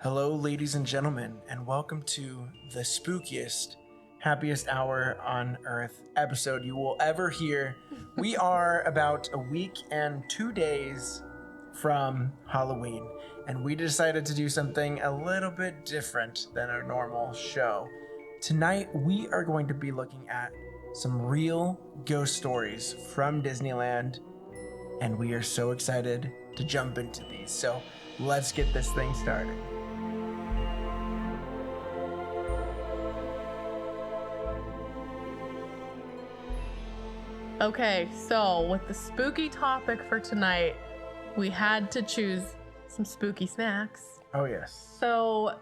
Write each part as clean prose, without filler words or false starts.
Hello, ladies and gentlemen, and welcome to the spookiest, happiest hour on earth episode you will ever hear. We are about a week and 2 days from Halloween, and we decided to do something a little bit different than our normal show. Tonight, we are going to be looking at some real ghost stories from Disneyland, and we are so excited to jump into these. So let's get this thing started. Okay, so with the spooky topic for tonight, we had to choose some spooky snacks. Oh, yes. So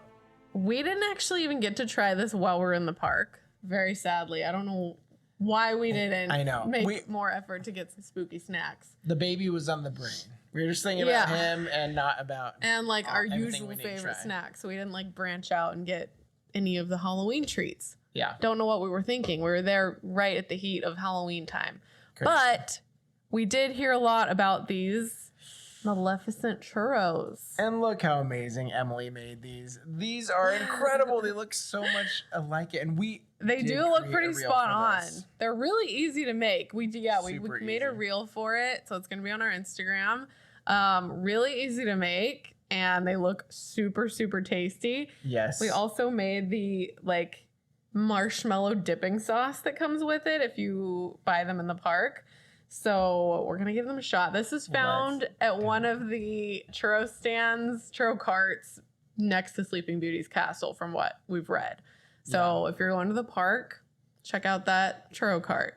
we didn't actually even get to try this while we're in the park, very sadly. I don't know why we didn't make more effort to get some spooky snacks. The baby was on the brain. We were just thinking about him and not about our usual favorite snacks. So we didn't branch out and get any of the Halloween treats. Yeah. Don't know what we were thinking. We were there right at the heat of Halloween time. Crazy. But we did hear a lot about these Maleficent churros. And look how amazing Emily made these. These are incredible. They look so much alike it. And they do look pretty spot on. They're really easy to make. We made a reel for it, so it's going to be on our Instagram. Really easy to make, and they look super, super tasty. Yes. We also made the marshmallow dipping sauce that comes with it if you buy them in the park. So we're going to give them a shot. This is found at one of the churro carts next to Sleeping Beauty's castle from what we've read. So if you're going to the park, check out that churro cart.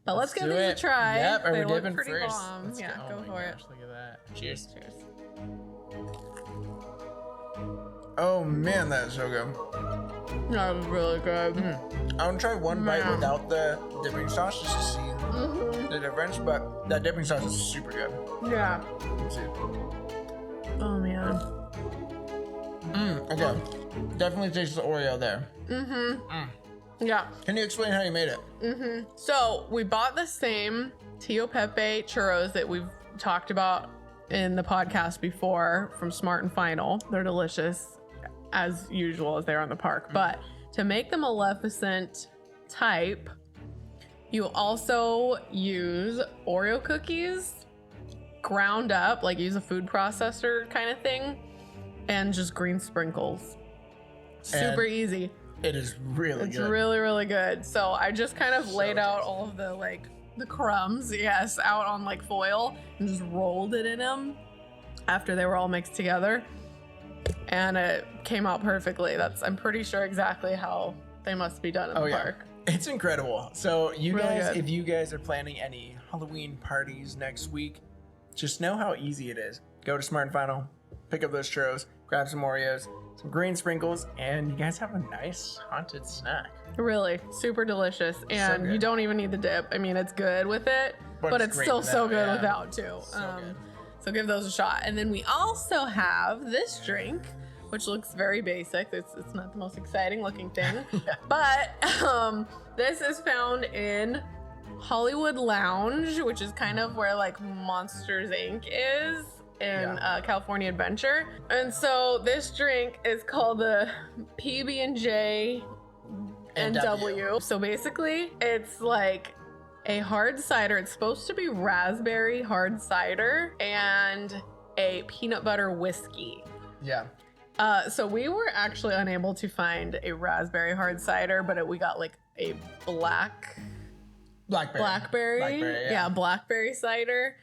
But let's give these a try. Yep, they look pretty first. bomb. Yeah, go for it. Look at that. Cheers. Cheers. Oh man, that is so good. That was really good. I want to try one bite without the dipping sauce just to see the difference, but that dipping sauce is super good. Yeah. Let's see. Oh man. Okay. Definitely tastes the Oreo there. Yeah. Can you explain how you made it? So we bought the same Tio Pepe churros that we've talked about in the podcast before from Smart and Final. They're delicious as usual as they are in the park. But to make the Maleficent type, you also use Oreo cookies ground up, use a food processor kind of thing, and just green sprinkles. Super easy. It is really good. It's really, really good. So I just kind of laid out all of the crumbs, out on foil and just rolled it in them after they were all mixed together. And it came out perfectly. I'm pretty sure exactly how they must be done in the park. It's incredible. So you really guys, good. If you guys are planning any Halloween parties next week, just know how easy it is. Go to Smart and Final, pick up those churros, grab some Oreos, some green sprinkles, and you guys have a nice haunted snack. Really, super delicious. And you don't even need the dip. I mean, it's good with it, but it's still so good without too. So give those a shot. And then we also have this drink, which looks very basic. It's not the most exciting looking thing, but this is found in Hollywood Lounge, which is kind of where Monsters Inc. is in California Adventure. And so this drink is called the PB&J NW. So basically it's a hard cider. It's supposed to be raspberry hard cider and a peanut butter whiskey. Yeah. So we were actually unable to find a raspberry hard cider, but we got a blackberry. Yeah, blackberry cider.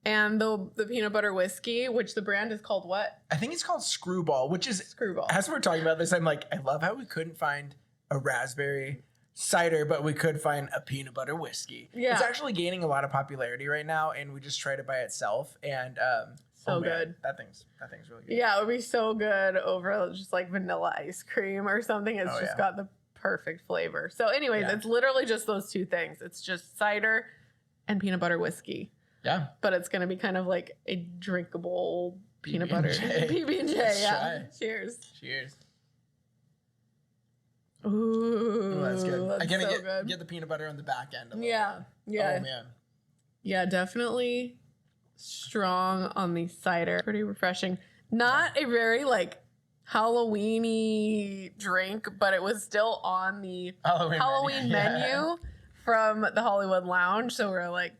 And the peanut butter whiskey, which the brand is called what? I think it's called Screwball, which is Screwball. As we're talking about this, I'm I love how we couldn't find a raspberry cider, but we could find a peanut butter whiskey. Yeah. It's actually gaining a lot of popularity right now, and we just tried it by itself, and good. That thing's really good. Yeah, it would be so good over just vanilla ice cream or something. It's got the perfect flavor. So anyways, it's literally just those two things. It's just cider and peanut butter whiskey. Yeah. But it's going to be kind of a drinkable peanut butter. PB&J, yeah. Cheers. Cheers. Ooh, that's good. That's I gotta good. get the peanut butter on the back end. Yeah. Oh, man. Yeah, definitely strong on the cider. Pretty refreshing. Not a very Halloween-y drink, but it was still on the Halloween menu from the Hollywood Lounge. So we're like,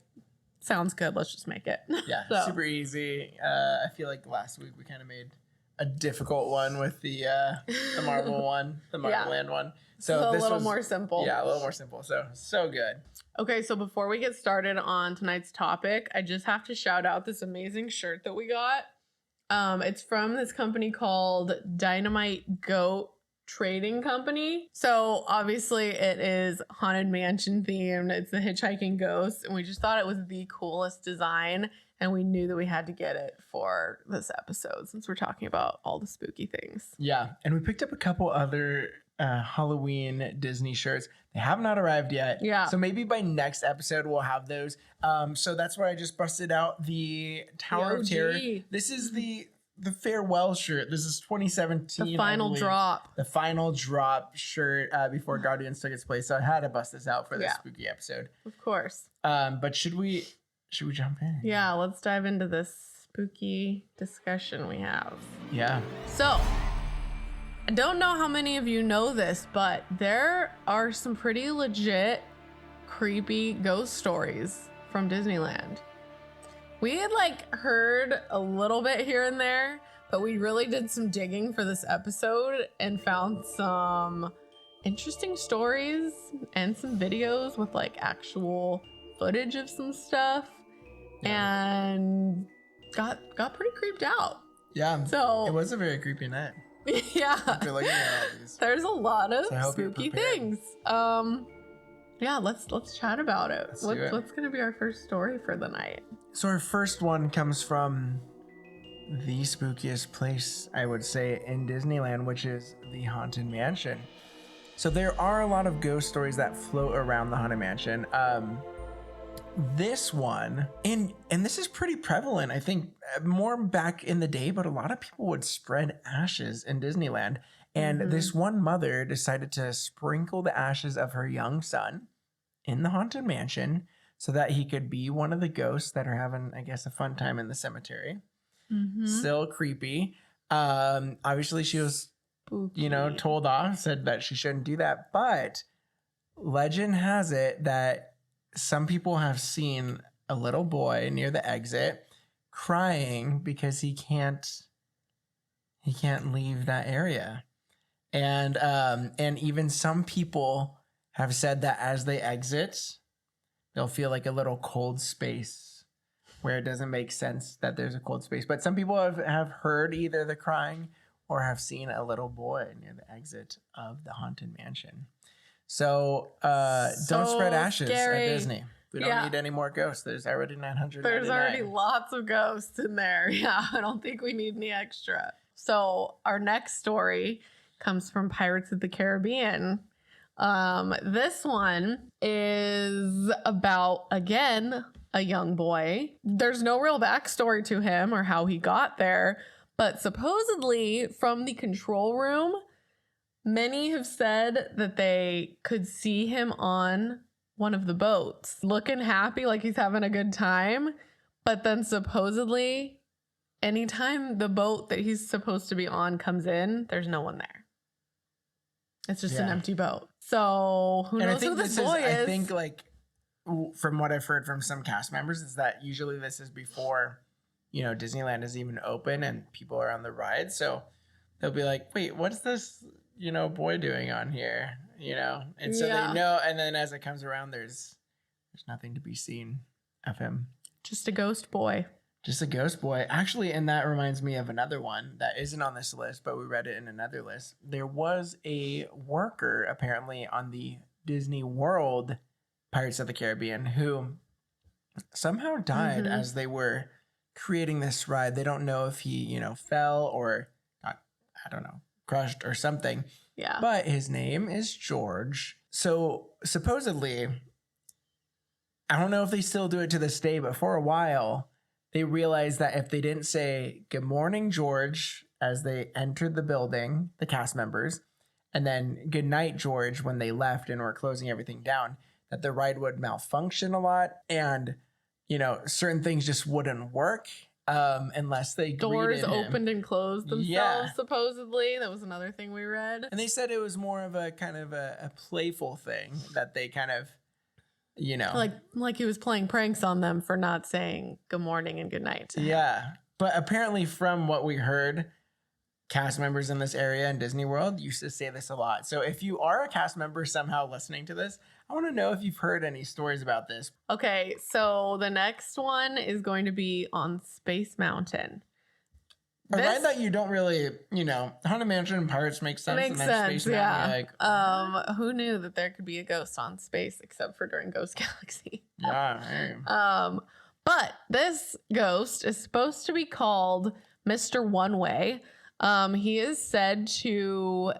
sounds good. Let's just make it. Yeah, super easy. I feel like last week we kind of made a difficult one with the Marvel one, the Marvel Land one. So this was more simple. Yeah, a little more simple. So good. Okay, so before we get started on tonight's topic, I just have to shout out this amazing shirt that we got. It's from this company called Dynamite Goat Trading Company. So obviously it is Haunted Mansion themed. It's the hitchhiking ghost, and we just thought it was the coolest design, and we knew that we had to get it for this episode since we're talking about all the spooky things. Yeah, and we picked up a couple other Halloween Disney shirts. They have not arrived yet. Yeah. So maybe by next episode we'll have those. So that's where I just busted out the Tower of Terror. This is the farewell shirt. This is 2017. The final drop. The final drop shirt before Guardians took its place. So I had to bust this out for this spooky episode. Of course. But should we jump in? Yeah, let's dive into this spooky discussion we have. Yeah. So, I don't know how many of you know this, but there are some pretty legit creepy ghost stories from Disneyland. We had heard a little bit here and there, but we really did some digging for this episode and found some interesting stories and some videos with actual footage of some stuff, and got pretty creeped out. Yeah. So it was a very creepy night. Yeah. After looking at all these. There's a lot of spooky things. Yeah, let's chat about it. What's gonna be our first story for the night? So our first one comes from the spookiest place, I would say, in Disneyland, which is the Haunted Mansion. So there are a lot of ghost stories that float around the Haunted Mansion. This one, and this is pretty prevalent, I think, more back in the day, but a lot of people would spread ashes in Disneyland. And this one mother decided to sprinkle the ashes of her young son in the Haunted Mansion so that he could be one of the ghosts that are having, I guess, a fun time in the cemetery. Still creepy. Obviously, she was, spooky. Told off, said that she shouldn't do that. But legend has it that some people have seen a little boy near the exit crying because he can't leave that area. And even some people have said that as they exit, they'll feel like a little cold space where it doesn't make sense that there's a cold space. But some people have heard either the crying or have seen a little boy near the exit of the Haunted Mansion. So don't spread ashes at Disney. We don't need any more ghosts. There's already 999. There's already lots of ghosts in there. Yeah, I don't think we need any extra. So our next story comes from Pirates of the Caribbean. This one is about, again, a young boy. There's no real backstory to him or how he got there, but supposedly from the control room, many have said that they could see him on one of the boats, looking happy, like he's having a good time. But then supposedly, anytime the boat that he's supposed to be on comes in, there's no one there. It's just an empty boat. So who knows who this boy is? I think, from what I've heard from some cast members, is that usually this is before, Disneyland is even open and people are on the ride. So they'll be like, wait, what's this, boy doing on here? And so they know. And then as it comes around, there's nothing to be seen of him. Just a ghost boy. Just a ghost boy. Actually, and that reminds me of another one that isn't on this list, but we read it in another list. There was a worker apparently on the Disney World Pirates of the Caribbean who somehow died as they were creating this ride. They don't know if he, fell or got, I don't know, crushed or something. Yeah. But his name is George. So supposedly, I don't know if they still do it to this day, but for a while, they realized that if they didn't say, "Good morning, George," as they entered the building, the cast members, and then "Good night, George," when they left and were closing everything down, that the ride would malfunction a lot and, certain things just wouldn't work. unless they doors greeted him. opened and closed themselves. Supposedly, that was another thing we read. And they said it was more of a kind of a playful thing that they kind of, like he was playing pranks on them for not saying good morning and good night to him. Yeah, but apparently from what we heard, cast members in this area in Disney World used to say this a lot. So if you are a cast member somehow listening to this, I want to know if you've heard any stories about this. Okay, so the next one is going to be on Space Mountain. A ride that you don't really, Haunted Mansion and Pirates makes sense. Makes sense, Space Mountain, who knew that there could be a ghost on space except for during Ghost Galaxy? Yeah. Hey. But this ghost is supposed to be called Mr. One Way. He is said to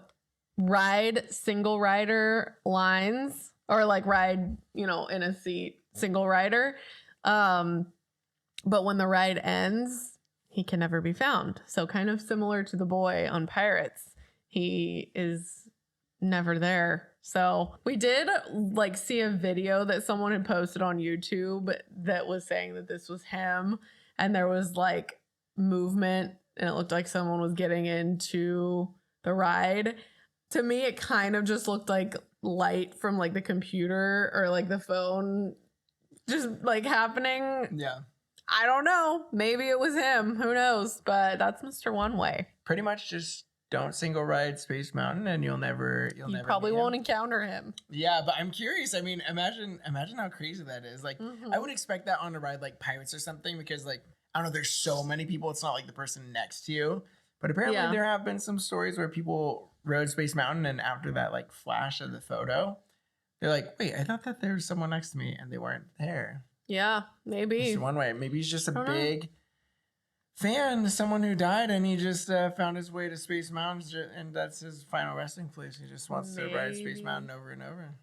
ride single rider lines or like ride, in a seat, single rider. But when the ride ends, he can never be found. So kind of similar to the boy on Pirates, he is never there. So we did see a video that someone had posted on YouTube that was saying that this was him. And there was movement and it looked like someone was getting into the ride. To me, it kind of just looked like light from the computer or the phone just happening. Yeah. I don't know. Maybe it was him. Who knows? But that's Mr. One Way. Pretty much just don't single ride Space Mountain and you'll never probably won't encounter him. Yeah, but I'm curious. I mean, imagine how crazy that is. I would expect that on a ride like Pirates or something because I don't know, there's so many people. It's not like the person next to you. But apparently there have been some stories where people rode Space Mountain and after that flash of the photo, they're like, wait, I thought that there was someone next to me and they weren't there. Yeah, maybe. It's One Way. Maybe he's just a big fan, someone who died and he just found his way to Space Mountain and that's his final resting place. He just wants to ride Space Mountain over and over.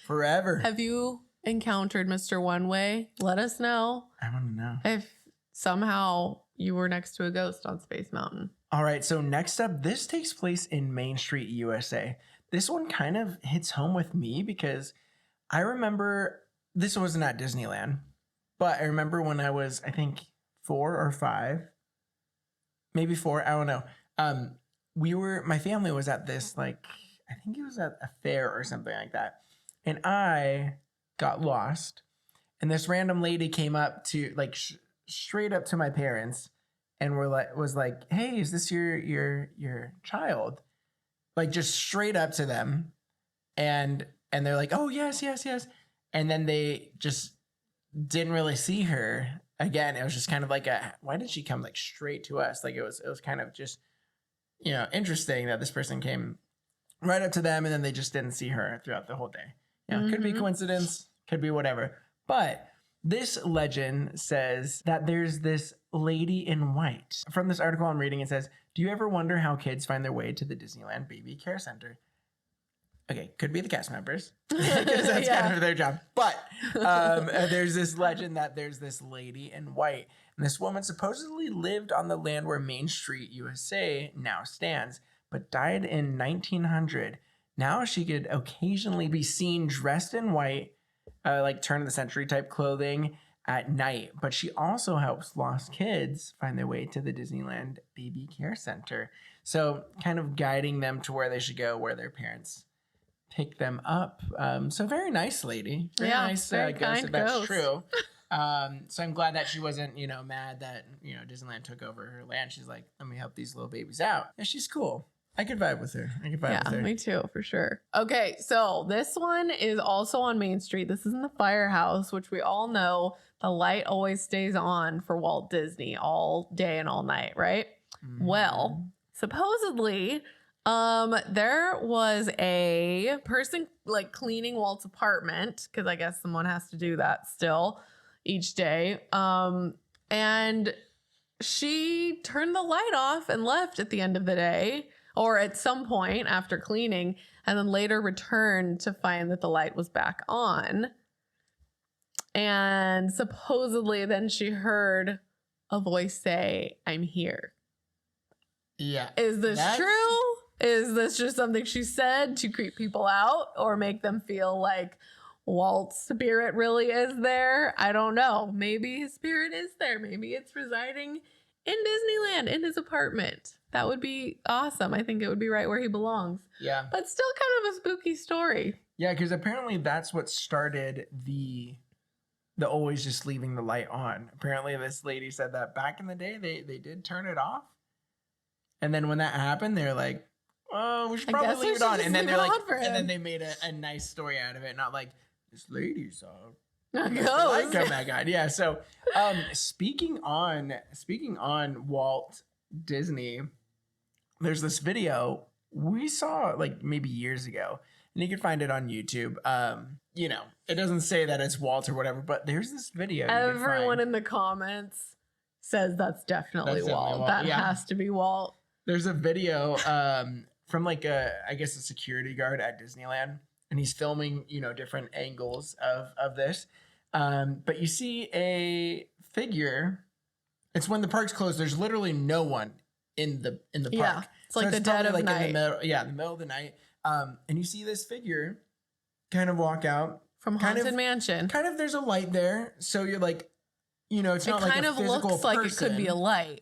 Forever. Have you encountered Mr. One Way? Let us know. I want to know. If somehow you were next to a ghost on Space Mountain. All right, so next up, this takes place in Main Street, USA. This one kind of hits home with me because I remember, this wasn't at Disneyland, but I remember when I was, I think, 4 or 5, maybe 4, I don't know. My family was at this, I think it was at a fair or something like that. And I got lost. And this random lady came up to, straight up to my parents and was like, hey, is this your child? Just straight up to them. And they're like, oh, yes. And then they just didn't really see her again. It was just kind of why did she come straight to us? It was kind of just, interesting that this person came right up to them and then they just didn't see her throughout the whole day. Could be coincidence, could be whatever. But this legend says that there's this lady in white. From this article I'm reading, it says, do you ever wonder how kids find their way to the Disneyland Baby Care Center? Okay, could be the cast members because that's kind of their job. But there's this legend that there's this lady in white. And this woman supposedly lived on the land where Main Street, USA now stands, but died in 1900. Now she could occasionally be seen dressed in white, turn of the century type clothing at night. But she also helps lost kids find their way to the Disneyland Baby Care Center. So kind of guiding them to where they should go, where their parents pick them up. So very nice lady. Very nice very ghost, if that's ghost. true. So I'm glad that she wasn't, mad that, Disneyland took over her land. She's like, let me help these little babies out. And she's cool. I could vibe with her. Yeah, me too, for sure. Okay, so this one is also on Main Street. This is in the firehouse, which we all know the light always stays on for Walt Disney all day and all night, right? Mm-hmm. Well, supposedly, there was a person cleaning Walt's apartment, because I guess someone has to do that still each day. And she turned the light off and left at the end of the day, or at some point after cleaning, and then later returned to find that the light was back on. And supposedly then she heard a voice say, I'm here. Yeah. Is this true? Is this just something she said to creep people out or make them feel like, Walt's spirit really is there. I don't know. Maybe his spirit is there. Maybe it's residing in Disneyland in his apartment. That would be awesome. I think it would be right where he belongs. Yeah. But still kind of a spooky story. Yeah, because apparently that's what started the always just leaving the light on. Apparently this lady said that back in the day they did turn it off. And then when that happened, they're like, oh, we should probably leave it on. And then they're like, and then they made a nice story out of it. Not like, this lady saw light come back on. Yeah. So speaking on Walt Disney, there's this video we saw like maybe years ago. And you can find it on YouTube. You know, it doesn't say that it's Walt or whatever, but there's this video. Everyone in the comments says that's definitely Walt. That has to be Walt. There's a video from like I guess a security guard at Disneyland, and he's filming, you know, different angles of this. But you see a figure. It's when the park's closed. There's literally no one in the park. Yeah, it's like the dead of night. In the middle of the night. And you see this figure kind of walk out from Haunted Mansion. Kind of, there's a light there, so you're like, you know, it's not like a physical person. It kind of looks like it could be a light.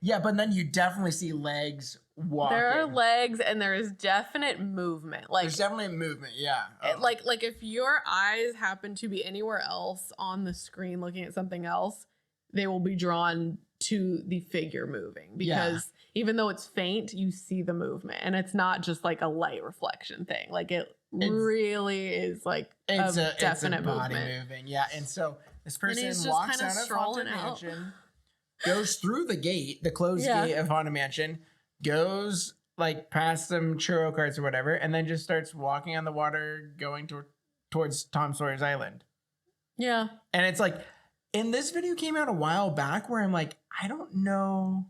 Yeah, but then you definitely see legs walking. There are legs, and there is definite movement. Like there's definitely movement. Yeah. Like if your eyes happen to be anywhere else on the screen looking at something else, they will be drawn to the figure moving because even though it's faint, you see the movement, and it's not just like a light reflection thing. Like it's really is like a definite body moving. Yeah. And so this person walks out of Haunted Mansion, goes through the gate, the closed gate of Haunted Mansion, goes like past some churro carts or whatever, and then just starts walking on the water going towards Tom Sawyer's Island. Yeah. And it's like, and this video came out a while back where I'm like, I don't know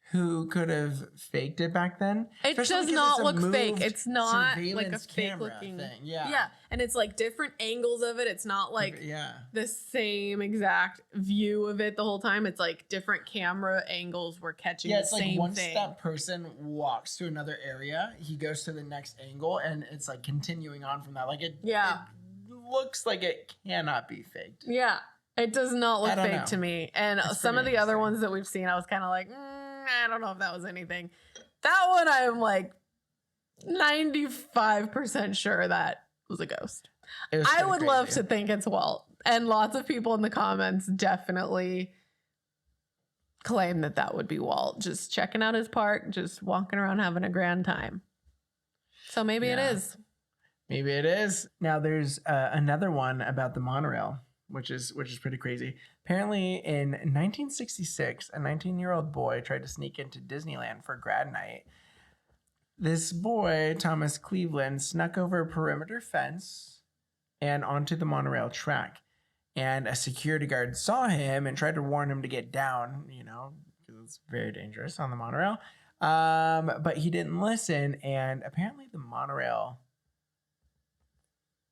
who could have faked it back then. It does not look fake. It's not like a fake looking thing. Yeah. Yeah. And it's like different angles of it. It's not like the same exact view of it the whole time. It's like different camera angles were catching the same thing. Yeah, it's like once that person walks to another area, he goes to the next angle, and it's like continuing on from that. Like it looks like it cannot be faked. Yeah. It does not look fake to me. And some of the other ones that we've seen, I was kind of like, I don't know if that was anything. That one, I'm like 95% sure that was a ghost. I would love to think it's Walt. And lots of people in the comments definitely claim that would be Walt. Just checking out his park, just walking around having a grand time. So maybe it is. Maybe it is. Now there's another one about the monorail, which is pretty crazy. Apparently in 1966, a 19-year-old boy tried to sneak into Disneyland for grad night. This boy, Thomas Cleveland, snuck over a perimeter fence and onto the monorail track. And a security guard saw him and tried to warn him to get down, you know, because it's very dangerous on the monorail. But he didn't listen, and apparently the monorail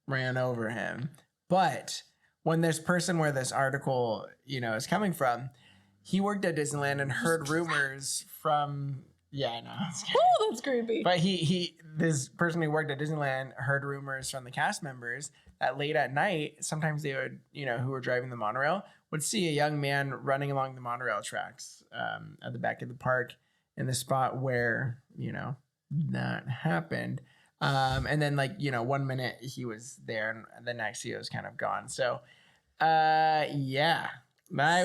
ran over him. But when this person where this article, you know, is coming from, he worked at Disneyland and heard rumors from, I know. Oh, that's creepy. But this person who worked at Disneyland heard rumors from the cast members that late at night, sometimes they would, you know, who were driving the monorail, would see a young man running along the monorail tracks at the back of the park in the spot where, you know, that happened. And then, like, you know, 1 minute he was there and the next he was kind of gone. So, I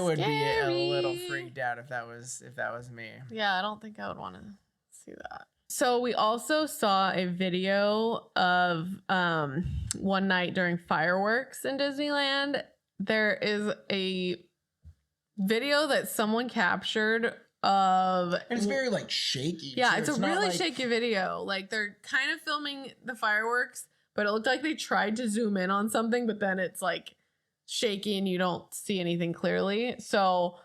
would be a little freaked out if that was me. Yeah, I don't think I would want to see that. So we also saw a video of one night during fireworks in Disneyland. There is a video that someone captured of, and it's very like shaky. Yeah, too. It's a really shaky video. Like they're kind of filming the fireworks, but it looked like they tried to zoom in on something, but then it's like shaky and you don't see anything clearly. So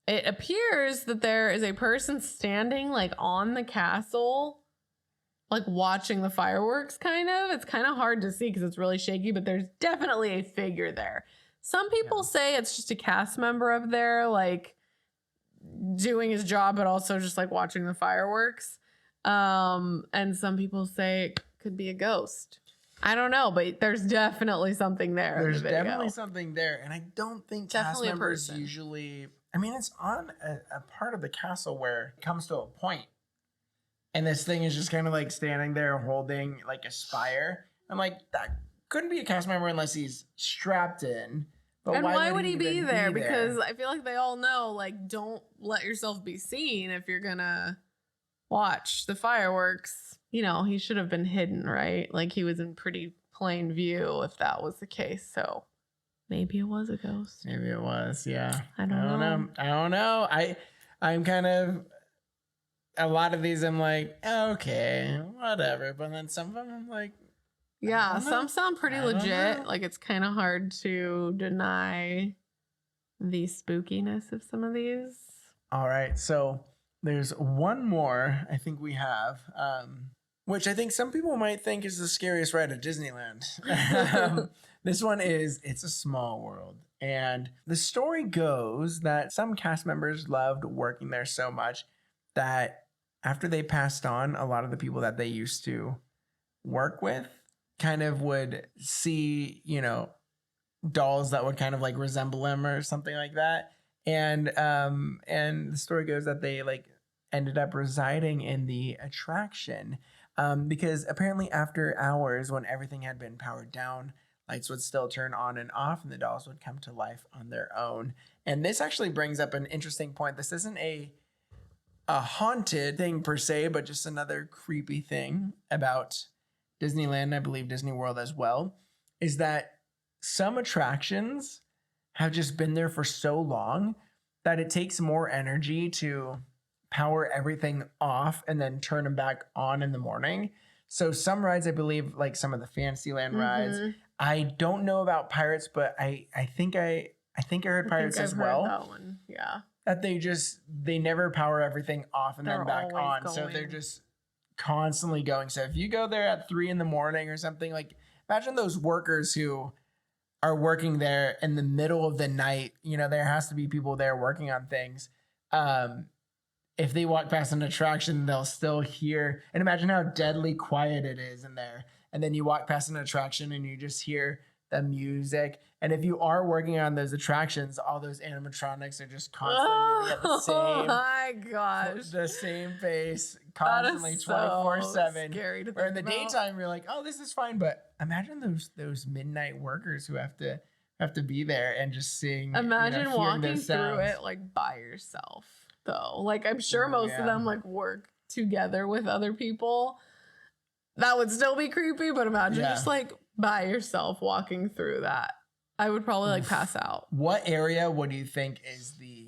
it appears that there is a person standing like on the castle, like watching the fireworks kind of. It's kind of hard to see because it's really shaky, but there's definitely a figure there. Some people say it's just a cast member up there, like doing his job, but also just like watching the fireworks. And some people say it could be a ghost. I don't know, but there's definitely something there. There's definitely something there. And I don't think definitely cast members usually, I mean, it's on a part of the castle where it comes to a point and this thing is just kind of like standing there holding like a spire. I'm like, that couldn't be a cast member unless he's strapped in. But and why would he be there? Because I feel like they all know, like, don't let yourself be seen if you're gonna watch the fireworks. You know, he should have been hidden, right? Like, he was in pretty plain view if that was the case. So maybe it was a ghost. Maybe it was, yeah. I don't know. I don't know. I'm kind of, a lot of these I'm like, okay, whatever. But then some of them I'm like, yeah, some sound pretty legit. Like, it's kind of hard to deny the spookiness of some of these. All right, so there's one more I think we have, which I think some people might think is the scariest ride at Disneyland. This one is It's a Small World. And the story goes that some cast members loved working there so much that after they passed on, a lot of the people that they used to work with kind of would see, you know, dolls that would kind of like resemble him or something like that. And the story goes that they like ended up residing in the attraction because apparently after hours, when everything had been powered down, lights would still turn on and off and the dolls would come to life on their own. And this actually brings up an interesting point. This isn't a haunted thing per se, but just another creepy thing about Disneyland, I believe Disney World as well, is that some attractions have just been there for so long that it takes more energy to power everything off and then turn them back on in the morning. So some rides, I believe, like some of the Fantasyland rides, I don't know about Pirates, but I think I heard Pirates as well. That one. Yeah. That they never power everything off and then back on. Going. So they're just constantly going. So if you go there at 3 a.m. or something, like imagine those workers who are working there in the middle of the night. You know, there has to be people there working on things. If they walk past an attraction, they'll still hear, and imagine how deadly quiet it is in there. And then you walk past an attraction and you just hear the music. And if you are working on those attractions, all those animatronics are just constantly at the same. Oh my gosh. The same pace, constantly 24/7. Scary to think Where in the about. daytime you're like, oh, this is fine. But imagine those midnight workers who have to be there and just sing. Imagine walking through sounds. it like by yourself, though. Like, I'm sure most of them like work together with other people. That would still be creepy, but imagine just like by yourself walking through that. I would probably like pass out. What area would you think is the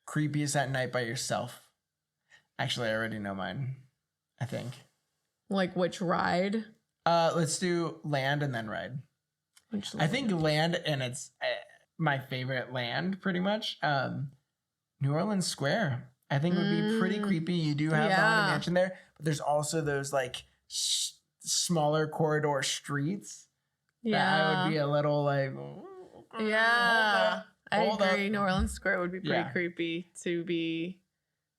creepiest at night by yourself? Actually, I already know mine, I think. Like which ride? Let's do land and then ride. I think land, and it's my favorite land pretty much. New Orleans Square, I think would be pretty creepy. You do have the Haunted Mansion there, but there's also those like smaller corridor streets. That would be a little like. Yeah, I agree. New Orleans Square would be pretty creepy to be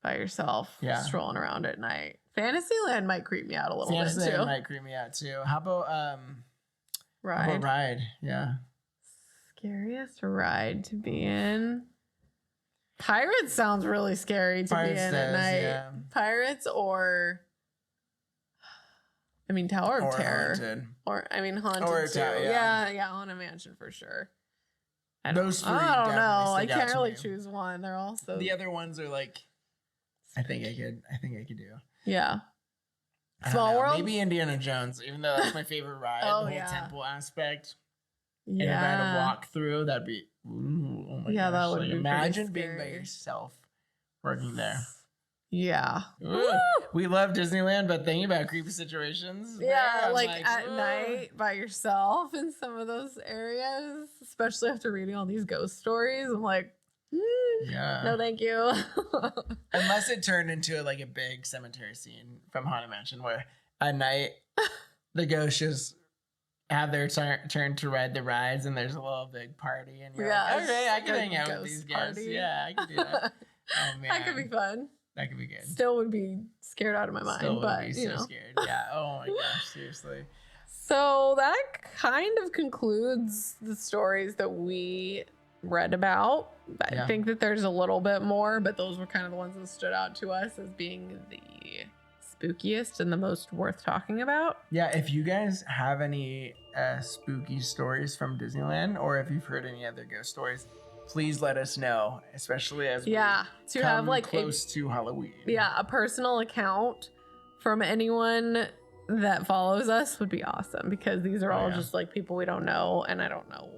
by yourself, strolling around at night. Fantasyland might creep me out a little bit too. Fantasyland might creep me out too. How about ride? How about ride? Yeah. Scariest ride to be in. Pirates sounds really scary to be in at night. Yeah. Pirates or, I mean, Tower of Terror. Haunted. Or, I mean, Haunted or too. Yeah, Haunted Mansion for sure. Those three. I don't know. I can't really choose one. They're all so. The other ones are like, I think I could do. Yeah. Small World? Maybe Indiana Jones, even though that's my favorite ride. The whole temple aspect. Yeah. And if I had to walk through, that'd be, ooh, oh my gosh. That would be imagine being by yourself working there. Yeah. We love Disneyland, but thinking about creepy situations. Yeah, like at night by yourself in some of those areas, especially after reading all these ghost stories. I'm like, no, thank you. Unless it turned into like a big cemetery scene from Haunted Mansion where at night the ghosts just have their turn to ride the rides and there's a little big party and you're like, okay, I can hang out with these guys. Party. Yeah, I can do that. Oh man. That could be fun. That could be good. Still would be scared out of my mind, but be you know. Scared. Yeah. Oh my gosh, seriously. So that kind of concludes the stories that we read about. I think that there's a little bit more, but those were kind of the ones that stood out to us as being the spookiest and the most worth talking about. Yeah, if you guys have any spooky stories from Disneyland, or if you've heard any other ghost stories, please let us know, especially as we to have like close to Halloween. Yeah, a personal account from anyone that follows us would be awesome, because these are all just like people we don't know, and I don't know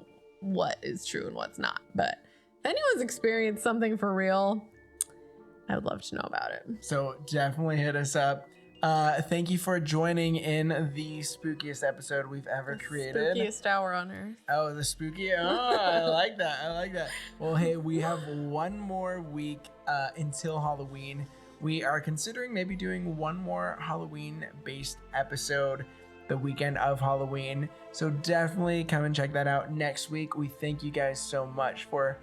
what is true and what's not. But if anyone's experienced something for real, I would love to know about it. So definitely hit us up. Thank you for joining in the spookiest episode we've ever created. Spookiest hour on earth. Oh, the spooky. Oh, I like that. I like that. Well, hey, we have one more week until Halloween. We are considering maybe doing one more Halloween-based episode the weekend of Halloween. So definitely come and check that out next week. We thank you guys so much for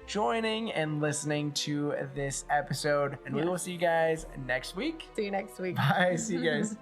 joining and listening to this episode, and we will see you guys next week. See you next week. Bye. See you guys.